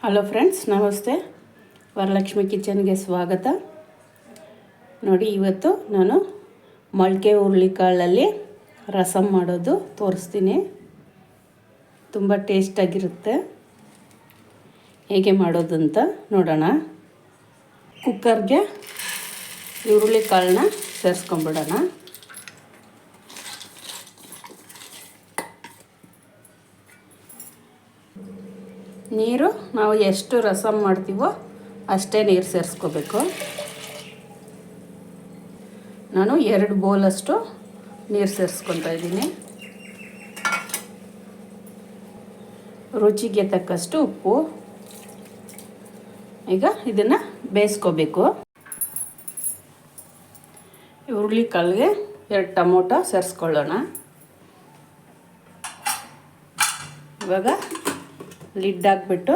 Hello friends, ನಮಸ್ತೆ. ವರಲಕ್ಷ್ಮಿ ಕಿಚನ್ಗೆ ಸ್ವಾಗತ. ನೋಡಿ, ಇವತ್ತು ನಾನು ಮೊಳಕೆ ಹುರುಳಿಕಾಳಲ್ಲಿ ರಸಮ್ ಮಾಡೋದು ತೋರಿಸ್ತೀನಿ. ತುಂಬ ಟೇಸ್ಟಾಗಿರುತ್ತೆ. ಹೇಗೆ ಮಾಡೋದು ಅಂತ ನೋಡೋಣ. ಕುಕ್ಕರ್ಗೆ ಹುರುಳಿಕಾಳನ್ನ ಸೇರಿಸ್ಕೊಂಬಿಡೋಣ. ನೀರು ನಾವು ಎಷ್ಟು ರಸಮ್ ಮಾಡ್ತೀವೋ ಅಷ್ಟೇ ನೀರು ಸೇರಿಸ್ಕೋಬೇಕು. ನಾನು 2 ಬೌಲಷ್ಟು ನೀರು ಸೇರಿಸ್ಕೊತಾ ಇದ್ದೀನಿ. ರುಚಿಗೆ ತಕ್ಕಷ್ಟು ಉಪ್ಪು. ಈಗ ಇದನ್ನು ಬೇಯಿಸ್ಕೋಬೇಕು. ಹುರುಳಿಕಾಳಿಗೆ 2 ಟೊಮೊಟೊ ಸೇರಿಸ್ಕೊಳ್ಳೋಣ. ಇವಾಗ ಲಿಡ್ ಹಾಕ್ಬಿಟ್ಟು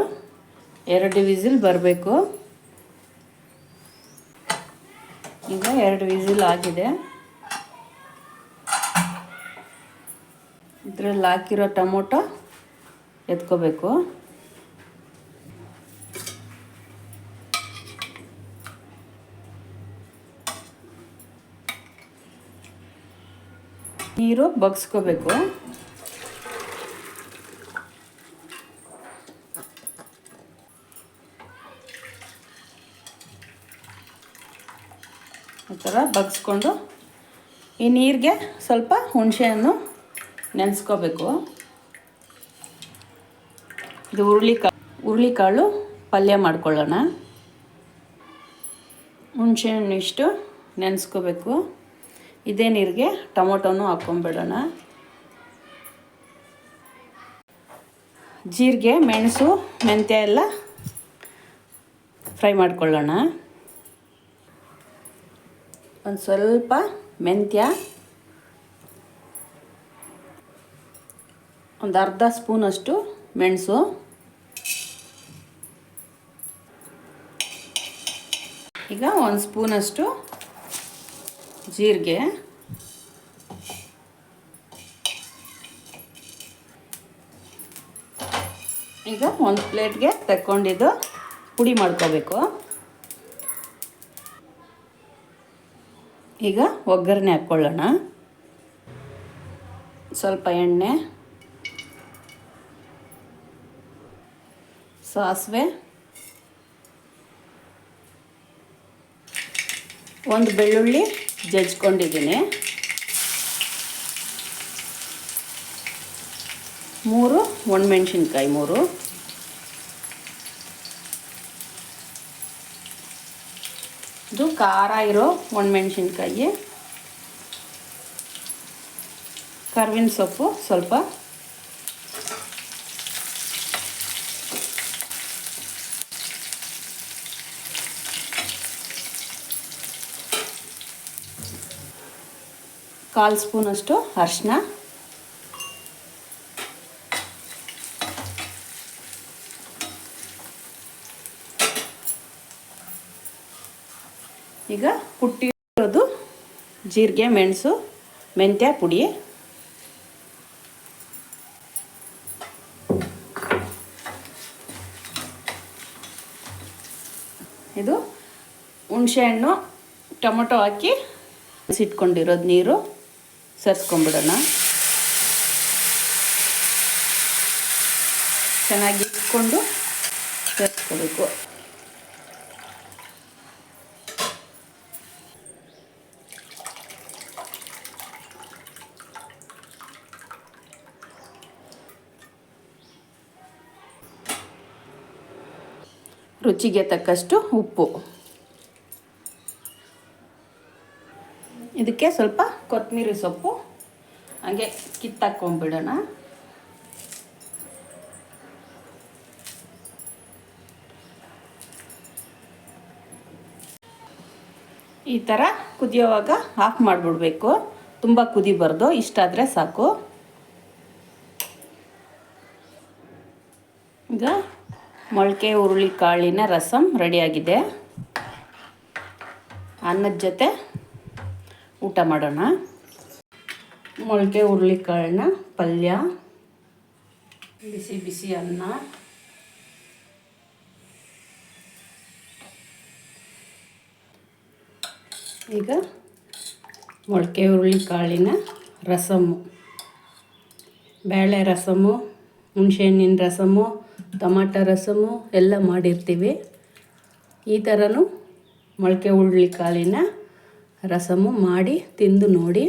2 ವಿಸಿಲ್ ಬರಬೇಕು. ಈಗ 2 ವಿಸಿಲ್ ಆಗಿದೆ. ಇದರಲ್ಲಿ ಹಾಕಿರೋ ಟೊಮೊಟೊ ಎತ್ಕೋಬೇಕು. ನೀರು ಬಗ್ಸ್ಕೋಬೇಕು. ಈ ಥರ ಬಗ್ಸ್ಕೊಂಡು ಈ ನೀರಿಗೆ ಸ್ವಲ್ಪ ಹುಣಸೆಹಣ್ಣು ನೆನೆಸ್ಕೋಬೇಕು. ಇದು ಹುರುಳಿಕಾಳು ಪಲ್ಯ ಮಾಡ್ಕೊಳ್ಳೋಣ. ಹುಣಸೆಹಣ್ಣು ಇಷ್ಟು ನೆನೆಸ್ಕೋಬೇಕು. ಇದೇ ನೀರಿಗೆ ಟೊಮೊಟೊನೂ ಹಾಕ್ಕೊಂಬಿಡೋಣ. ಜೀರಿಗೆ, ಮೆಣಸು, ಮೆಂತ್ಯ ಎಲ್ಲ ಫ್ರೈ ಮಾಡ್ಕೊಳ್ಳೋಣ. ಒಂದು ಸ್ವಲ್ಪ ಮೆಂತ್ಯ, ಒಂದು ಅರ್ಧ ಸ್ಪೂನಷ್ಟು ಮೆಣಸು, ಈಗ 1 ಸ್ಪೂನಷ್ಟು ಜೀರಿಗೆ, ಈಗ ಒಂದು ಪ್ಲೇಟ್ಗೆ ತಗೊಂಡಿದ್ದು ಪುಡಿ ಮಾಡ್ಕೋಬೇಕು. ಈಗ ಒಗ್ಗರಣೆ ಹಾಕ್ಕೊಳ್ಳೋಣ. ಸ್ವಲ್ಪ ಎಣ್ಣೆ, ಸಾಸಿವೆ, 1 ಬೆಳ್ಳುಳ್ಳಿ ಜಜ್ಕೊಂಡಿದ್ದೀನಿ, 3 ಒಣಮೆಣಸಿನ್ಕಾಯಿ, 3 ಇದು ಖಾರ ಇರೋ ಒಣಮೆಣಸಿನ್ಕಾಯಿ, ಕರ್ಬೇವಿನ ಸೊಪ್ಪು ಸ್ವಲ್ಪ, ಕಾಲು ಸ್ಪೂನಷ್ಟು ಅರಿಶಿನ, ಈಗ ಕುಟ್ಟಿರೋದು ಜೀರಿಗೆ, ಮೆಣಸು, ಮೆಂತ್ಯ ಪುಡಿ, ಇದು ಹುಣಸೆಹಣ್ಣು ಟೊಮೊಟೊ ಹಾಕಿ ಇಟ್ಕೊಂಡಿರೋದು ನೀರು ಸೇರಿಸ್ಕೊಂಬಿಡೋಣ. ಚೆನ್ನಾಗಿ ಇಟ್ಕೊಂಡು ಸೇರಿಸ್ಕೋಬೇಕು. ರುಚಿಗೆ ತಕ್ಕಷ್ಟು ಉಪ್ಪು. ಇದಕ್ಕೆ ಸ್ವಲ್ಪ ಕೊತ್ತಂಬರಿ ಸೊಪ್ಪು ಹಾಗೆ ಕಿತ್ತಾಕೊಂಡ್ಬಿಡೋಣ. ಈ ಥರ ಕುದಿಯೋವಾಗ ಆಫ್ ಮಾಡಿಬಿಡ್ಬೇಕು. ತುಂಬ ಕುದಿಬಾರ್ದು, ಇಷ್ಟಾದರೆ ಸಾಕು. ಈಗ ಮೊಳಕೆ ಹುರುಳಿಕಾಳಿನ ರಸಮ್ ರೆಡಿಯಾಗಿದೆ. ಅನ್ನದ ಜೊತೆ ಊಟ ಮಾಡೋಣ. ಮೊಳಕೆ ಹುರುಳಿಕಾಳನ್ನ ಪಲ್ಯ, ಬಿಸಿ ಬಿಸಿ ಅನ್ನ, ಈಗ ಮೊಳಕೆ ಹುರುಳಿಕಾಳಿನ ರಸಮ್ಮು, ಬೇಳೆ ರಸಮ್ಮು, ಹುಣಸೆಹಣ್ಣಿನ ರಸಮ್ಮು, ಟೊಮಾಟೊ ರಸಮ್ಮು ಎಲ್ಲ ಮಾಡಿರ್ತೀವಿ. ಈ ಥರನೂ ಮೊಳಕೆ ಹುರುಳಿಕಾಳಿನ ರಸಮ್ಮು ಮಾಡಿ ತಿಂದು ನೋಡಿ.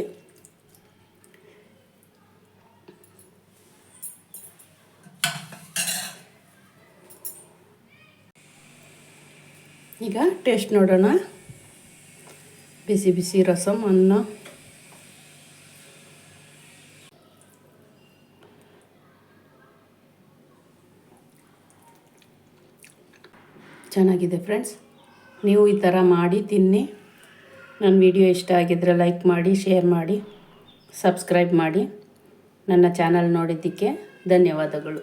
ಈಗ ಟೇಸ್ಟ್ ನೋಡೋಣ. ಬಿಸಿ ಬಿಸಿ ರಸಮ್ ಅನ್ನ. ಚೆನ್ನಾಗಿದೆ ಫ್ರೆಂಡ್ಸ್, ನೀವು ಈ ಥರ ಮಾಡಿ ತಿನ್ನಿ. ನನ್ನ ವಿಡಿಯೋ ಇಷ್ಟ ಆಗಿದ್ದರೆ ಲೈಕ್ ಮಾಡಿ, ಶೇರ್ ಮಾಡಿ, ಸಬ್ಸ್ಕ್ರೈಬ್ ಮಾಡಿ. ನನ್ನ ಚಾನಲ್ ನೋಡಿದ್ದಕ್ಕೆ ಧನ್ಯವಾದಗಳು.